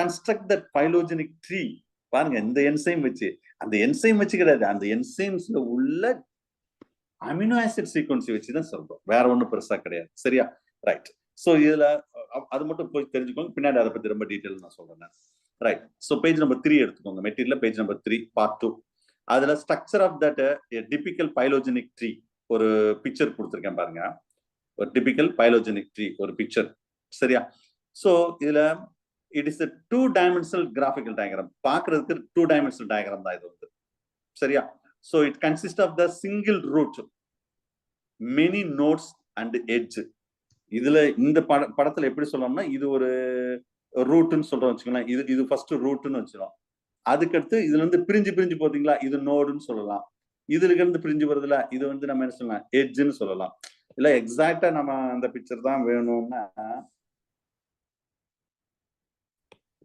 construct that phylogenic tree. பாருங்க, இந்த என்சைம் வச்சு, அந்த என்சைம் வச்சு கிடையாது, அந்த என்சைம்ஸ்ல உள்ள அமினோ ஆசிட் சீக்வன்ஸ் வச்சுதான் சொல்றோம், வேற ஒண்ணும் பெருசா கிடையாது. சரியா? ரைட். சோ இதுல அது மட்டும் போய் தெரிஞ்சுக்கோங்க, பின்னாடி அதை பத்தி ரொம்ப டீடைல் நான் சொல்றேன். ரைட். சோ பேஜ் நம்பர் 3 எடுத்துக்கோங்க, மெட்டீரியல் பேஜ் நம்பர் 3 பார்ட் 2. அதுல structure of that typical phylogenic tree ஒரு பிக்சர் கொடுத்துருக்கேன் பாருங்க. ஒரு டிபிக்கல் பைலோஜெனிக் ட்ரீ ஒரு பிக்சர். சரியா? சோ இதுல it is a 2-dimensional graphical diagram. பார்க்கிறதுக்கு 2-dimensional diagram தான் இது வந்து. சரியா? so it consists of the single root, many nodes and edge. இதுல இந்த படத்துல எப்படி சொல்லணும்னா, இது ஒரு ரூட்னு சொல்றோம் வச்சுக்கலாம். இது ஃபர்ஸ்ட் ரூட்னு வச்சுக்கலாம். அதுக்கடுத்து இதுல இருந்து பிரிஞ்சு போத்தீங்களா, இது நோடுன்னு சொல்லலாம். இதுல இருந்து பிரிஞ்சு வருதுல, இது வந்து நம்ம என்ன சொல்லலாம், எட்ஜ்னு சொல்லலாம். இல்ல எக்ஸாக்டா நம்ம அந்த பிக்சர் தான் வேணும்னா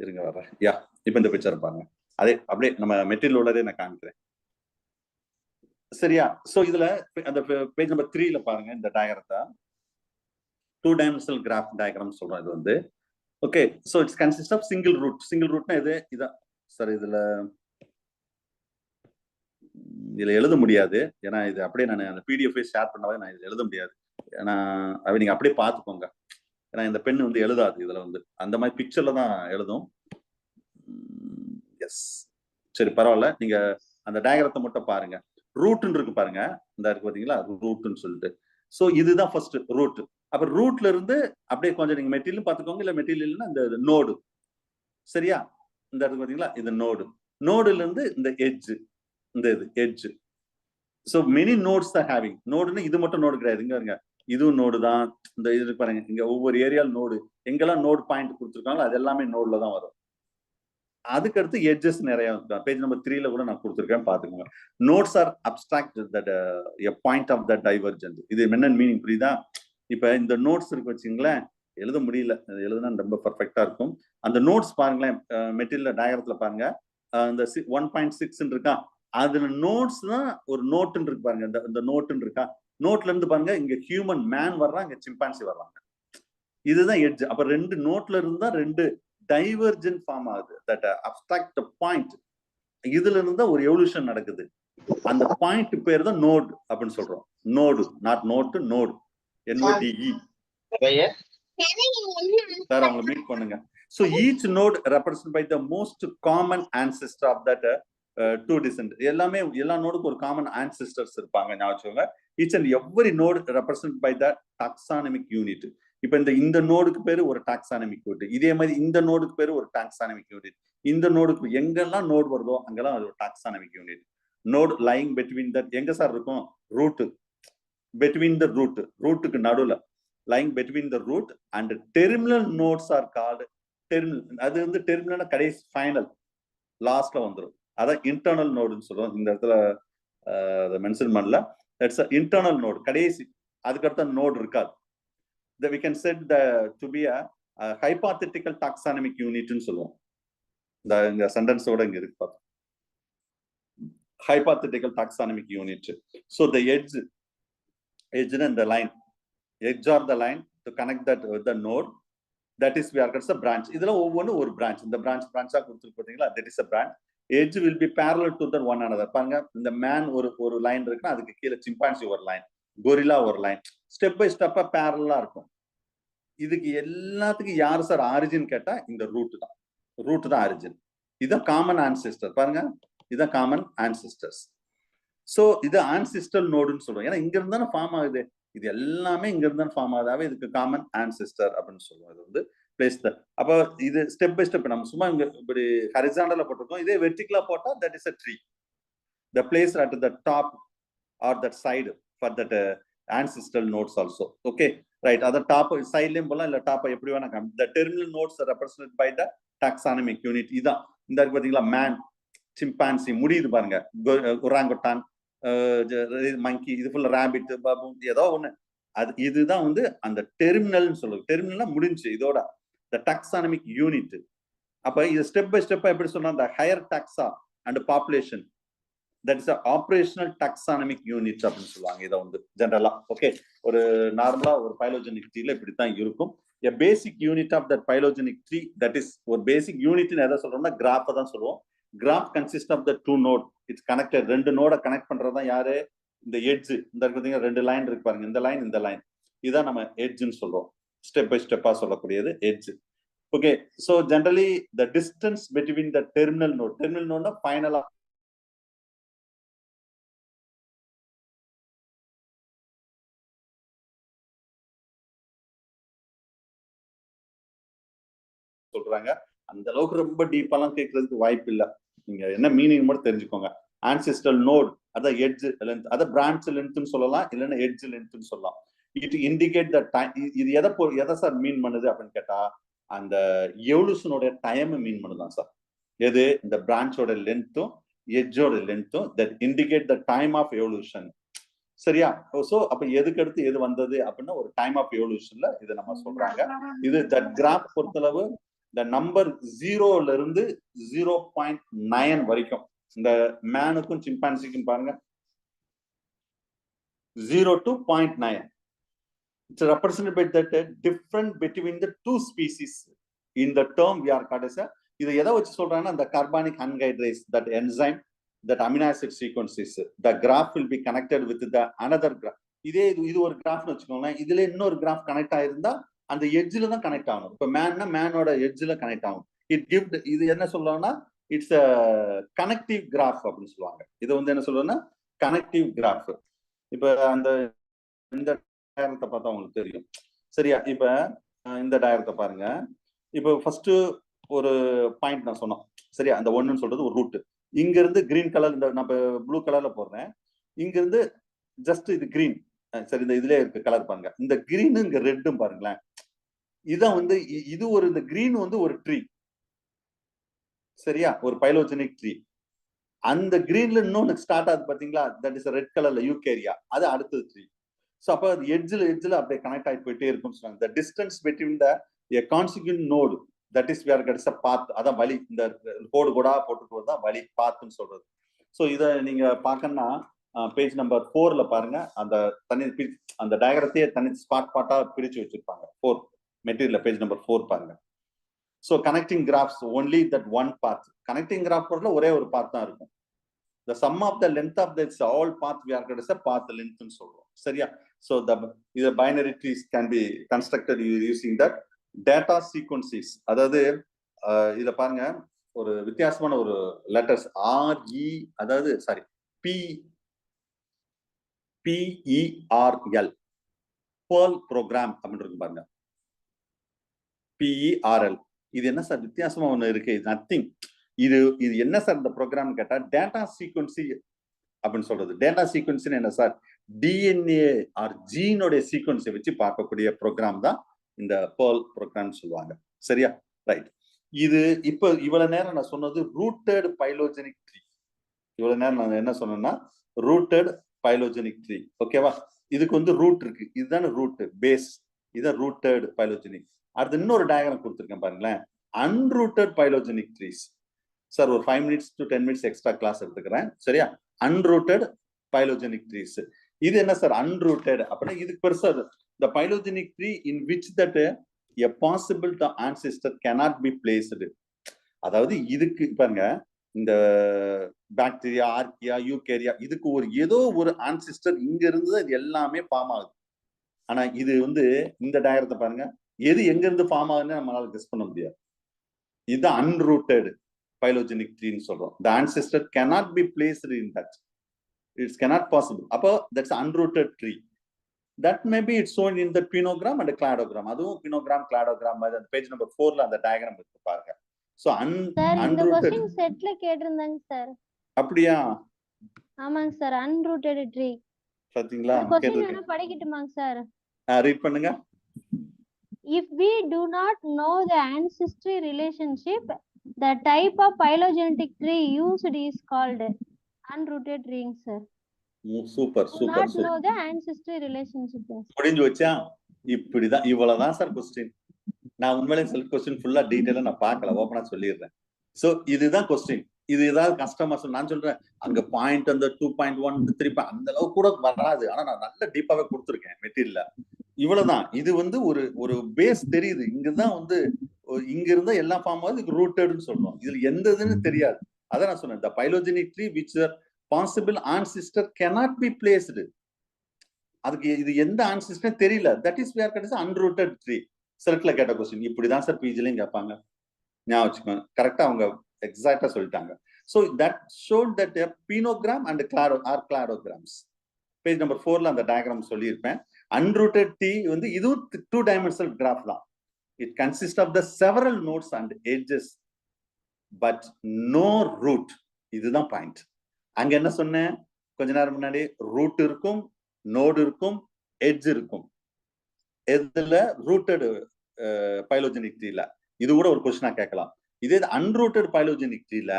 இருங்க வர்றேன். யா, இப்ப இந்த பிக்சர் பாருங்க. அதே அப்படியே நம்ம மெட்டீரியல் உள்ளதே நான் காமிக்கிறேன். சரியா? சோ இதுல அந்த பேஜ் நம்பர் 3ல பாருங்க, இந்த டயக்ராத்தை 2-dimensional graph diagram சொல்றோம் இது வந்து. Okay, so it's consist of single root. Single ரூட்னா இதான் சார். இதுல எழுத முடியாது, ஏன்னா இது அப்படியே நான் அந்த பிடிஎஃப் ஷேர் பண்ணவே நான் இதுல எழுத முடியாது. ஏன்னா அதை நீங்க அப்படியே பார்த்துக்கோங்க, ஏன்னா இந்த பெண் வந்து எழுதாது இதுல வந்து, அந்த மாதிரி பிக்சர்ல தான் எழுதும். எஸ், சரி பரவாயில்ல, நீங்க அந்த டயக்ராத்தை மட்டும் பாருங்க. ரூட்னு இருக்கு பாருங்க, இந்த இருக்கு பாத்தீங்களா ரூட்னு சொல்லிட்டு. சோ இதுதான் ஃபர்ஸ்ட் ரூட். அப்ப ரூட்ல இருந்து அப்படியே கொஞ்சம் நீங்க மெட்டீரியல் பாத்துக்கோங்க, இல்ல மெட்டீரியல்னா இந்த நோடு. சரியா? இந்த இருக்கு பாத்தீங்களா, இது நோடு. நோடுல இருந்து இந்த எட்ஜ், இந்த இது edge. So many nodes are having. நோடுன்னு இது மட்டும் நோடு கிடையாது, இங்க பாருங்க, இதுவும் நோடு தான். இந்த இது பாருங்க, இங்க ஒவ்வொரு ஏரியால நோடு, எங்கெல்லாம் நோடு பாயிண்ட் கொடுத்துருக்காங்களோ அது எல்லாமே நோடுல தான் வரும். அதுக்கடுத்து எட்ஜஸ் நிறைய பேஜ் நம்பர் 3ல கூட நான் கொடுத்துருக்கேன், பாத்துக்கோங்க. Notes or abstract that a point of the divergent. இது என்ன மீனிங் புரியுதா? இப்ப இந்த நோட்ஸ் இருக்கு வச்சுங்களேன், எழுத முடியல, எழுதுனா ரொம்ப பர்ஃபெக்டா இருக்கும். அந்த நோட்ஸ் பாருங்களேன், மெட்டீரியல் டயக்ராத்துல பாருங்க, இந்த 1.6 இருக்கா, அதுல நோட்ஸ் தான் ஒரு நோட்டுன்னு இருக்கு பாருங்க. இந்த நோட்டுன்னு இருக்கா, நோட்ல இருந்து பாருங்க இங்க ஹியூமன் மேன் வர்றான், இங்க சிம்பான்சி வர்றாங்க. இதுதான் எட்ஜ். அப்ப ரெண்டு நோட்ல இருந்து தான் ரெண்டு டைவர்ஜென்ட் ஃபார்ம் ஆகுது. தட் அப்ஸ்ட்ராக்ட் பாயிண்ட், இதுல இருந்து ஒரு எவல்யூஷன் நடக்குது. அந்த பாயிண்ட் பேர் தான் நோட் அப்படின்னு சொல்றோம். Node, not note, node, NODE. Sir அவங்களை மீட் பண்ணுங்க. So each node represented by the most common ancestor of that two descent. எல்லாமே எல்லா நோடுக்கு ஒரு காமன் ancestors இருப்பாங்க, ஞாபகம். Each and every node represented by the taxonomic unit. இப்ப இந்த நோடுக்கு பேரு ஒரு டாக்ஸானமிக் யூனிட், இதே மாதிரி இந்த நோடுக்கு பேரு ஒரு டாக்ஸானமிக் யூனிட். இந்த நோடுக்கு எங்கெல்லாம் நோடு வருதோ அங்கெல்லாம் அது ஒரு taxonomic unit. Node lying between that எங்க சார் இருக்கும்? ரூட், பிட்வீன் த ரூட், ரூட்டுக்கு நடுவுல, lying between the root and terminal nodes are called terminal. அது வந்து டெர்மினல் கடைசி ஃபைனல் லாஸ்ட்ல வந்துடும். அதான் இன்டர்னல் நோடுன்னு சொல்லுவோம். இந்த இடத்துல அதை மென்ஷன் பண்ணல. தட்ஸ் இன்டர்னல் நோடு, கடைசி. அதுக்கடுத்த நோடு இருக்காது. We can set to be a hypothetical taxonomic unit ன்னு சொல்லுவோம். இந்த சென்டென்ஸோட இங்க இருக்கு பாருங்க, hypothetical taxonomic unit. So the edge and the line, edge or the line to connect that with the node, that is we are called a branch. இதுல ஒவ்வொரு ஒரு branch, இந்த branch-ஆ கொடுத்துருக்கு பாத்தீங்களா, that is a branch. Edge will be parallel to the one another. பாருங்க, இந்த man ஒரு line இருக்குன்னா அதுக்கு கீழே சிம்பான்சி ஒரு லைன், கொரில்லா ஒரு லைன், ஸ்டெப் பை ஸ்டெப்பா பேரலா இருக்கும். இதுக்கு எல்லாத்துக்கும் யாரு சார் ஆரிஜின் கேட்டா இந்த ரூட் தான் ஆரிஜின். இதுதான் காமன் ஆன்சிஸ்டர். பாருங்க, இதுதான் காமன் ஆன்சிஸ்டர்ஸ். சோ இது ஆன்சிஸ்டல் நோடுன்னு சொல்றோம். ஏன்னா இங்க இருந்தானே ஃபார்ம் ஆகுது, இது எல்லாமே இங்க இருந்தானே ஃபார்ம் ஆகுதாவே இதுக்கு காமன் ஆன்சிஸ்டர் அப்படின்னு சொல்லுவோம். இது வந்து பிளேஸ் த. அப்ப இது ஸ்டெப் பை ஸ்டெப் நம்ம சும்மா இங்க இப்படி ஹரிசாண்டலா போட்டிருக்கோம், இதே வெர்டிகலா போட்டா that is a tree. The place at the top or that side for that ancestral nodes also. Okay, right. Other top side லையும் போலாம், இல்ல டாப் எப்படி வேணா காமி. The terminal nodes are represented by the taxonomic unit. இதான் இந்த இருக்கு பாத்தீங்களா, மேன், சிம்பான்சி முடியுது பாருங்க, ஒராங்குட்டான், மங்கி, இது ஃபுல்லா ராபிட், பாபு, ஏதோ ஒண்ணு. அது இதுதான் வந்து அந்த டெர்மினல்னு சொல்லுது. டெர்மினல்னா முடிஞ்சு இதோட the taxonomic unit. அப்ப இது ஸ்டெப் பை ஸ்டெப்பா எப்படி சொன்னா, the higher taxa and population, that is a operational taxonomic unit அப்படின்னு சொல்லுவாங்க இதை வந்து ஜெனரலா. ஓகே, ஒரு நார்மலா ஒரு பைலோஜெனிக் ட்ரீல இப்படித்தான் இருக்கும். a basic unit of that phylogenetic tree, that is ஒரு பேசிக் யூனிட்னு எதை சொல்றோம்னா கிராஃப் தான் சொல்லுவோம். Graph consist of the two node, it's connected. ரெண்டு நோட கனெக்ட் பண்றதுதான் யாரு? இந்த எட்ஜ். இந்த பார்த்தீங்கன்னா ரெண்டு லைன் இருக்கு பாருங்க, இந்த லைன் இந்த லைன், இதான் நம்ம எட்ஜ்னு சொல்றோம். ஸ்டெப் பை ஸ்டெப்பா சொல்லக்கூடியது edge. Okay, so generally the distance between the terminal நோட்னா ஃபைனலா சொல்றாங்க. அந்த அளவுக்கு ரொம்ப டீப்பாலாம் கேட்கறதுக்கு வாய்ப்பு இல்லை. நீங்க என்ன மீனிங் மட்டும் தெரிஞ்சுக்கோங்க. ஆன்சிஸ்டல் நோட், அதான் எட்ஜ் லென்த், அதான் பிரான்ச் லென்த்னு சொல்லலாம், இல்லைன்னா எட்ஜ் லென்த்னு சொல்லலாம். It indicate the time. இது எதை சார் மீன் பண்ணுது அப்படின்னு கேட்டா, அந்த எவல்யூஷனோட டைம் மீன் பண்ணுதான் சார். எது? இந்த பிரான்ச்சோட லென்த்தும் எட்ஜோட லென்த்தும் that indicate the time of evolution. சரியா? சோ அப்ப எதுக்கு அடுத்து எது வந்தது அப்படின்னா ஒரு டைம் ஆஃப் எவல்யூஷன்ல இதை நம்ம சொல்றாங்க. இது தட் கிராஃப் பொறுத்தளவு இந்த நம்பர் 0ல இருந்து 0.9 வரைக்கும், இந்த மேனுக்கும் சிம்பான்சிக்கும் பாருங்க 0 to 0.9. It's represented by that difference between the two species. In the term we are called as இதை எதை வச்சு சொல்றாங்கன்னா, அந்த carbonic anhydrase, that enzyme, that amino acid sequences, the graph will be connected with the another graph. இது ஒரு கிராஃப்னு வச்சுக்கோங்களேன், இதுல இன்னொரு கிராஃப் கனெக்ட் ஆயிருந்தா அந்த எட்ஜ்ல தான் கனெக்ட் ஆகணும். இப்ப மேன்னா மேனோட எட்ஜ்ல கனெக்ட் ஆகும். இட் கிவ், இது என்ன சொல்லுவாங்கன்னா இட்ஸ் அ கனெக்டிவ் கிராஃப் அப்படின்னு சொல்லுவாங்க. இது வந்து என்ன சொல்லுவாங்கன்னா கனெக்டிவ் கிராஃப். இப்ப அந்த இந்த டயரத்தை பார்த்தா உங்களுக்கு தெரியும். சரியா? இப்ப இந்த டயரத்தை பாருங்க. இப்ப ஃபர்ஸ்ட் ஒரு பாயிண்ட் நான் சொன்னோம். சரியா? அந்த ஒண்ணுன்னு சொல்றது ஒரு ரூட். இங்க இருந்து கிரீன் கலர், இந்த நான் ப்ளூ கலர்ல போடுறேன். இங்க இருந்து ஜஸ்ட் இது கிரீன். சரி, இந்த இதுல இருக்கு கலர் பாருங்க. இந்த கிரீன் இங்க ரெட்டும் பாருங்களேன். இதான் வந்து இது ஒரு, இந்த கிரீன் வந்து ஒரு ட்ரீ. சரியா? ஒரு பைலோஜெனிக் ட்ரீ. அந்த கிரீன்ல இன்னொன்னு ஸ்டார்ட் ஆகுது பாத்தீங்களா, தட் இஸ் ரெட் கலர்ல யூகேரியா, அது அடுத்தது ட்ரீ. சோ அப்ப எட்ஜ்ல அப்படியே கனெக்ட் ஆகி போயிட்டே இருக்கும்னு சொன்னாங்க. த distance between the a consequent node, that is where gets a path. அதான் வழி. இந்த கோடு கோடா போட்டுட்டு தான் வழி, பாத்னு சொல்றது. ஸோ இதை நீங்க பார்க்கணும்னா பேஜ் நம்பர் 4ல பாருங்க. அந்த அந்த டயக்ரத்தையே தனி ஸ்பாட்டா பிரிச்சு வச்சிருப்பாங்க. 4 மெட்டீரியல் பேஜ் நம்பர் 4 பாருங்க. So connecting graphs only that one path. Connecting graph ஒரே ஒரு பாத் தான் இருக்கும். The sum of the length of this all path we are going to say path length ன்னு சொல்றோம். சரியா? So the binary trees can be constructed using that data sequences. அதாவது இத பாருங்க, ஒரு வித்தியாசமான ஒரு லெட்டர்ஸ் RE, அதாவது சாரி PERL Perl program அப்படின்னு இருக்கு பாருங்க. PERL. இது என்ன சார் வித்தியாசமா ஒண்ணு இருக்கு? இது நத்திங். இது என்ன சார் இந்த ப்ரோக்ராம் கேட்டா டேட்டா சீக்வன்சி அப்படின்னு சொல்றது. டேட்டா சீக்வன்ஸ் என்ன சார்? DNA ஆர் ஜீனோட சீக்வன்ஸை வச்சு பார்க்கக்கூடிய ப்ரோக்ராம் தான் இந்த Perl ப்ரோக்ராம் சொல்லுவாங்க. சரியா? ரைட். இது இப்ப இவ்வளவு நேரம் நான் சொன்னது ரூட்டட் பைலோஜெனிக் ட்ரீ. இவ்வளவு நேரம் நான் என்ன சொன்னேன்னா ரூட்டட் பைலோஜெனிக் ட்ரீ. ஓகேவா? இதுக்கு ரூட் இருக்கு. இதுதானே ரூட் பேஸ். இதான் ரூட்டட் பைலோஜெனிக். அடுத்து இன்னொரு டயக்ராம் கொடுத்துருக்கேன் பாருங்களேன். Unrooted phylogenic trees. சார் ஒரு 5 minutes to 10 minutes extra class எடுத்துக்கிறேன். சரியா? Unrooted phylogenic trees. இது என்ன சார் அன்ரூட்டட் அப்படின்னா இதுக்கு பெருசா the phylogenetic tree in which that a possible ancestor cannot be placed. அதாவது இதுக்கு பாருங்க, இந்த பாக்டீரியா, ஆர்கியா, யூகேரியா, இதுக்கு ஏதோ ஒரு ancestor இங்க இருந்து இது எல்லாமே ஃபார்ம் ஆகுது. ஆனா இது இந்த டயக்ராத்தை பாருங்க, எது எங்க இருந்து ஃபார்ம் ஆகுதுன்னு நம்மளால கெஸ் பண்ண முடியாது. இது அன்ரூட்டட் phylogenetic tree ன்னு சொல்றோம். The ancestor cannot be placed in that. It cannot possible. அப்போ that's unrooted tree. That may be it's shown in the pinogram and cladogram. அதுவும் pinogram, cladogram அந்த பேஜ் நம்பர் 4ல அந்த டயகிராம் இருக்கு பாருங்க. So unrooted செட்ல கேட்டிருந்தாங்க சார். அப்படியே? ஆமாங்க சார், unrooted tree. பாத்தீங்களா? क्वेश्चन படிக்கட்டுமாங்க சார்? ரீட் பண்ணுங்க. If we do not know the ancestry relationship, the type of phylogenetic tree used is called unrooted tree, sir. Super super super. know the ancestry relationship. முடிஞ்சு வச்சா? இப்படிதான், இவ்வளவுதான் sir question. நான் உண்மையிலேயே self question ஃபுல்லா டீடைலா நான் பார்க்கல, ஓபனா சொல்லிடுறேன். சோ இதுதான் கொஸ்டின். இது ஏதாவது கஷ்டமா நான் சொல்றேன், அங்க பாயிண்ட் அந்த 2.1 3 அந்த அளவுக்கு கூட வராது. ஆனா நான் நல்ல டீப்பாவே கொடுத்துருக்கேன் மெட்டீரியல்ல. இவ்வளவுதான். இது ஒரு பேஸ் தெரியுது. இங்கதான் இங்க இருந்தா எல்லா ஃபார்ம் ஆகுது. இதுக்கு ரூட்டட்னு சொல்றோம். இதுல எந்த இதுன்னு தெரியாது. அதான் நான் சொன்னேன், the phylogenetic tree which the possible ancestor cannot be placed. அதுக்கு இது எந்த ancestor தெரியல. that is where it is unrooted tree. செலக்ட்ல கேட்ட கொஸ்டின் இப்படிதான் சார் பிஜிலையும் கேட்பாங்க. ஞாபகம் வச்சுக்கோங்க. கரெக்டா அவங்க எக்ஸாக்டா சொல்லிட்டாங்க. So that showed that a pinogram and cladograms. Page number 4ல அந்த டயகிராம் சொல்லியிருப்பேன். Unrooted tree இது 2 dimensional graph தான். It consists of the several nodes and edges but no root. இதுதான் பாயிண்ட். அங்க என்ன சொன்னேன் கொஞ்ச நேரம் முன்னாடி? ரூட் இருக்கும், நோடு இருக்கும், எட்ஜ் இருக்கும். எதுல? ரூட்டட் பைலோஜெனிக் ட்ரீல. இது கூட ஒரு கொஸ்டினா கேட்கலாம். இதே அன்ரூட்டட் பைலோஜெனிக் ட்ரீல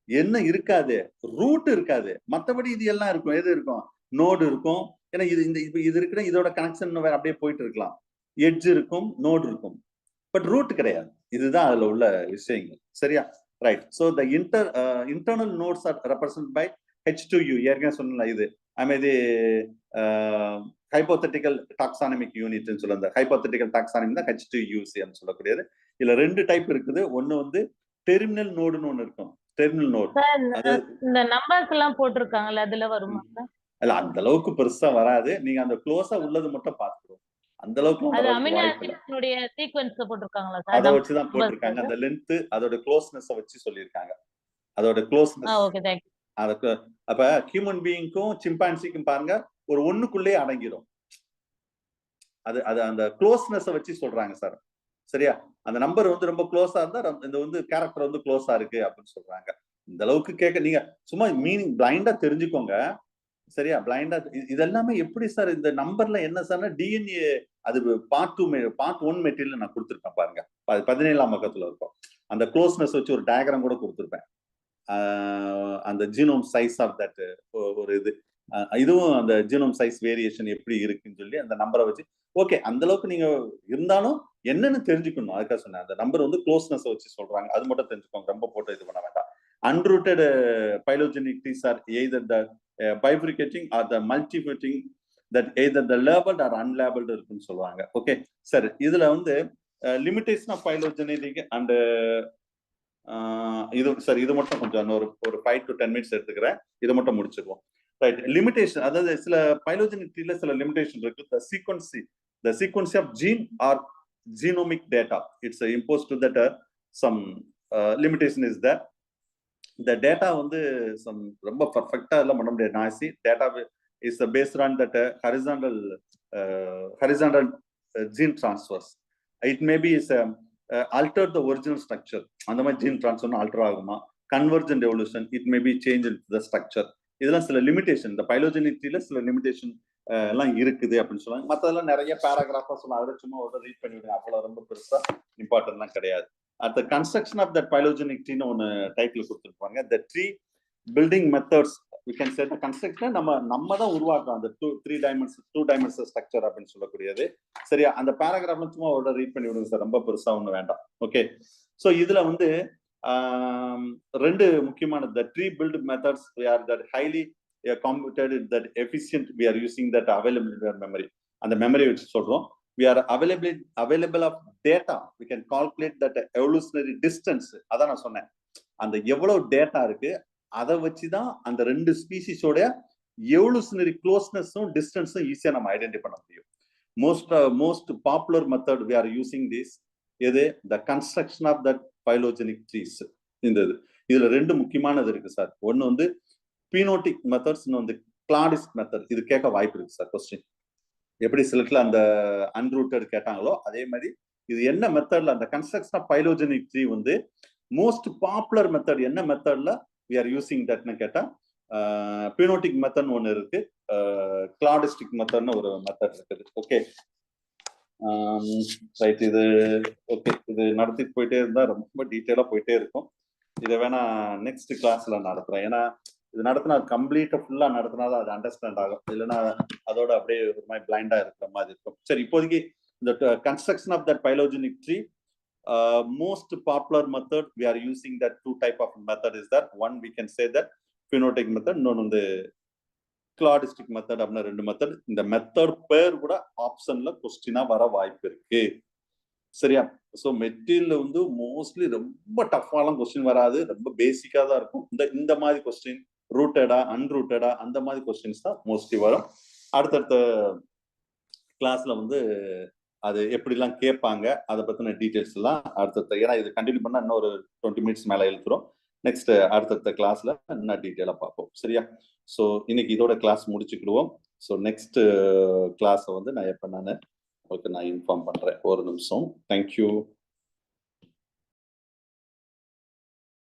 என்ன இருக்காது? ரூட் இருக்காது. மத்தபடி இது எல்லாம் இருக்கும். எது இருக்கும்? நோடு இருக்கும். ஏன்னா இது இருக்கிற இதோட கனெக்ஷன் வேற அப்படியே போயிட்டு இருக்கலாம். எட்ஜ் இருக்கும், நோடு இருக்கும், பட் ரூட் கிடையாது. இதுதான் அதுல உள்ள விஷயங்கள். சரியா? Right. So the internal nodes are represent by H2U. ஏற்கனவே சொன்னல, இது அமைதி ஹைபோதெட்டிக்கல் டாக்ஸானமிக் யூனிட்னு சொல்லுவாங்க. ஹைபோதெட்டிக்கல் டாக்ஸானமி தான் H2UC ன்னு சொல்லக்கூடியது. இதுல 2 டைப் இருக்குது. ஒன்னு டெர்மினல் நோடுன்னு ஒன்னு இருக்கும். டெர்மினல் நோட் அது இந்த நம்பர்ஸ் எல்லாம் போட்டுருக்காங்கல, அதுல வருமா? இல்ல அந்த அளவுக்கு பெருசா வராது. நீங்க அந்த க்ளோஸா உள்ளது மட்டும் பாத்துக்கணும். அந்த அளவுக்கு அது அமினோ ஆசிட்னுடைய சீக்வென்ஸ் போட்டுருக்காங்களா சார்? அத வச்சு தான் போட்டுருக்காங்க. அந்த லெந்த், அதோட க்ளோஸ்னஸ் வச்சு சொல்லிருக்காங்க. அதோட க்ளோஸ்னஸ். Okay, thank you. அதுக்கு அப்ப ஹியூமன் பீயிங்க்கும் சிம்பான்சிக்கும் பாருங்க ஒரு ஒண்ணுக்குள்ளே அடங்கிடும். அது அந்த க்ளோஸ்னஸ் வச்சு சொல்றாங்க சார். சரியா? அந்த நம்பர் ரொம்ப க்ளோஸா இருந்தா இந்த கேரக்டர் க்ளோஸா இருக்கு அப்படின்னு சொல்றாங்க. இந்த அளவுக்கு கேட்க நீங்க சும்மா மீனிங் பிளைண்டா தெரிஞ்சுக்கோங்க. சரியா? பிளைண்டா இதெல்லாமே எப்படி சார் இந்த நம்பர்ல என்ன சார்னா டிஎன்ஏ அது பார்ட் 1 மெட்டீரியல் நான் கொடுத்துருப்பேன் பாருங்க. 17ஆம் பக்கத்துல இருக்கும். அந்த க்ளோஸ்னஸ் வச்சு ஒரு டயக்ராம் கூட கொடுத்துருப்பேன். அந்த ஜீனோம் சைஸ் ஆஃப் தட் ஒரு இதுவும் அந்த ஜீனோம் சைஸ் வேரியேஷன் எப்படி இருக்குன்னு சொல்லி அந்த நம்பரை வச்சு ஓகே அந்த அளவுக்கு நீங்க இருந்தாலும் என்னன்னு தெரிஞ்சுக்கணும். அதுக்காக சொன்னேன் அந்த நம்பர் க்ளோஸ்னஸ் வச்சு சொல்றாங்க. அது மட்டும் தெரிஞ்சுக்கோங்க. ரொம்ப போட்டு இது பண்ண வேண்டாம். Unrooted phylogenetic trees are either the bifurcating or the multifruiting, that either the labeled or unlabeled இருக்குன்னு சொல்லுவாங்க. ஓகே சார், இதுல வந்து லிமிடேஷன் ஆஃப் பைலோஜெனடிக் அண்ட் இது சார், இது மட்டும் கொஞ்சம் ஒரு 5 to 10 minutes எடுத்துக்கிறேன், இதை மட்டும் முடிச்சுக்குவோம். ரைட், லிமிடேஷன், அதாவது சில பைலோஜெனிக் ட்ரீல சில லிமிடேஷன் இருக்கு. the sequence of gene or genomic data, it's imposed to that some limitation is there. The data வந்து some ரொம்ப பர்ஃபெக்ட்டா எல்லாம் பண்ண முடியாது. Noisy data is based on that horizontal gene transfers. It may be is alter the original structure. அந்த மாதிரி gene transfer alter ஆகுமா, convergent evolution, it may be change in the structure. இதெல்லாம் சில லிமிடேஷன், இந்த பைலோஜெனிட்டில சில லிமிடேஷன் எல்லாம் இருக்குது அப்படின்னு சொல்லுவாங்க. மற்றதெல்லாம் நிறைய பேராகிராஃபா சொல்லுவாங்க, அதை சும்மா ஒரு ரீட் பண்ணிவிடுங்க, அப்பெல்லாம் ரொம்ப பெருசா இம்பார்ட்டன்ட்லாம் கிடையாது. At the construction of that phylogenetic tree ஒன்னு டைட்டில் கொடுத்துருப்பாங்க. The tree building methods, we can say the construction நம்ம தான் உருவாக்குறோம் அந்த 2 dimensional structure அப்படின்னு சொல்லக்கூடியது. சரியா, அந்த பேராகிராஃப்ல சும்மா ஒரு ரீட் பண்ணி விடுங்க சார், ரொம்ப பெருசா ஒண்ணு வேண்டாம். ஓகே, ஸோ இதுல வந்து ரெண்டு முக்கியமான the tree build methods, we are that highly computed, that efficient, we are using that available memory. அந்த மெமரி வச்சு சொல்றோம். We are available of data, we can calculate that evolutionary distance. அதான் நான் சொன்னேன், அந்த எவ்வளவு டேட்டா இருக்கு அதை வச்சுதான் அந்த ரெண்டு ஸ்பீசிஸோட எவல்யூஷனரி க்ளோஸ்னஸும் டிஸ்டன்ஸும் ஈஸியா நம்ம ஐடென்டிஃபை பண்ண முடியும். Most popular method we are using this, எது, the construction of that phylogenetic trees. இதுல ரெண்டு முக்கியமானது இருக்கு சார். ஒன்னு வந்து பீனோட்டிக் மெத்தட்ஸ், இன்னும் வந்து கிளாடிஸ்ட் மெத்தட். இது கேட்க வாய்ப்பு இருக்கு சார் கொஸ்டின். எப்படி சிலட்ல அந்த அன்ரூட்டட் கேட்டாங்களோ அதே மாதிரி இது என்ன மெத்தட்ல அந்த கன்ஸ்ட்ரக்ஷன் ஆஃப் பைலோஜெனிக் ட்ரீ வந்து மோஸ்ட் பாப்புலர் மெத்தட் என்ன மெத்தட்ல we are using thatனு கேட்டா பீனோட்டிக் மெத்தட்னு ஒன்னு இருக்கு, கிளாடிஸ்டிக் மெத்தட்னு ஒரு மெத்தட் இருக்குது. ஓகே ரைட், இது ஓகே, இது நடத்திட்டு போயிட்டே இருந்தா ரொம்ப டீட்டெயிலா போயிட்டே இருக்கும். இதை வேணா நெக்ஸ்ட் கிளாஸ்ல நடத்துறேன். ஏன்னா இது நடத்தினா கம்ப்ளீட்டா ஃபுல்லா நடத்தினாதான் அது அண்டர்ஸ்டாண்ட் ஆகும், இல்லைன்னா அதோட அப்படியே ஒரு மாதிரி பிளைண்டா இருக்கிற மாதிரி இருக்கும். சரி, இப்போதைக்கு இந்த construction of that phylogenic tree, most popular method we are using that 2 type of method is that one we can say that phenotypic method, இன்னொன்று வந்து கிளாடிஸ்டிக் மெத்தட் அப்படின்னா ரெண்டு மெத்தட். இந்த மெத்தட் பேர் கூட ஆப்ஷன்ல கொஸ்டினா வர வாய்ப்பு இருக்கு. சரியா, ஸோ மெட்டீரியல் வந்து மோஸ்ட்லி ரொம்ப டஃப்பாலாம் கொஸ்டின் வராது, ரொம்ப பேசிக்கா தான் இருக்கும். இந்த மாதிரி கொஸ்டின் ரூட்டடா அன்ரூட்டடா அந்த மாதிரி கொஸ்டின்ஸ் தான் மோஸ்ட்லி வரும். அடுத்தடுத்த கிளாஸ்ல வந்து அது எப்படிலாம் கேட்பாங்க அதை பத்தின டீட்டெயில்ஸ் எல்லாம் அடுத்தடுத்த, ஏன்னா இது கண்டினியூ பண்ணா இன்னும் ஒரு 20 minutes மேல இழுத்துரும். நெக்ஸ்ட் அடுத்தடுத்த கிளாஸ்ல இன்னும் டீட்டெயிலா பார்ப்போம். சரியா, ஸோ இன்னைக்கு இதோட கிளாஸ் முடிச்சுக்கிடுவோம். ஸோ நெக்ஸ்ட் கிளாஸை வந்து நான் எப்போ நான் இன்ஃபார்ம் பண்றேன். ஒரு நிமிஷம். தேங்க்யூ.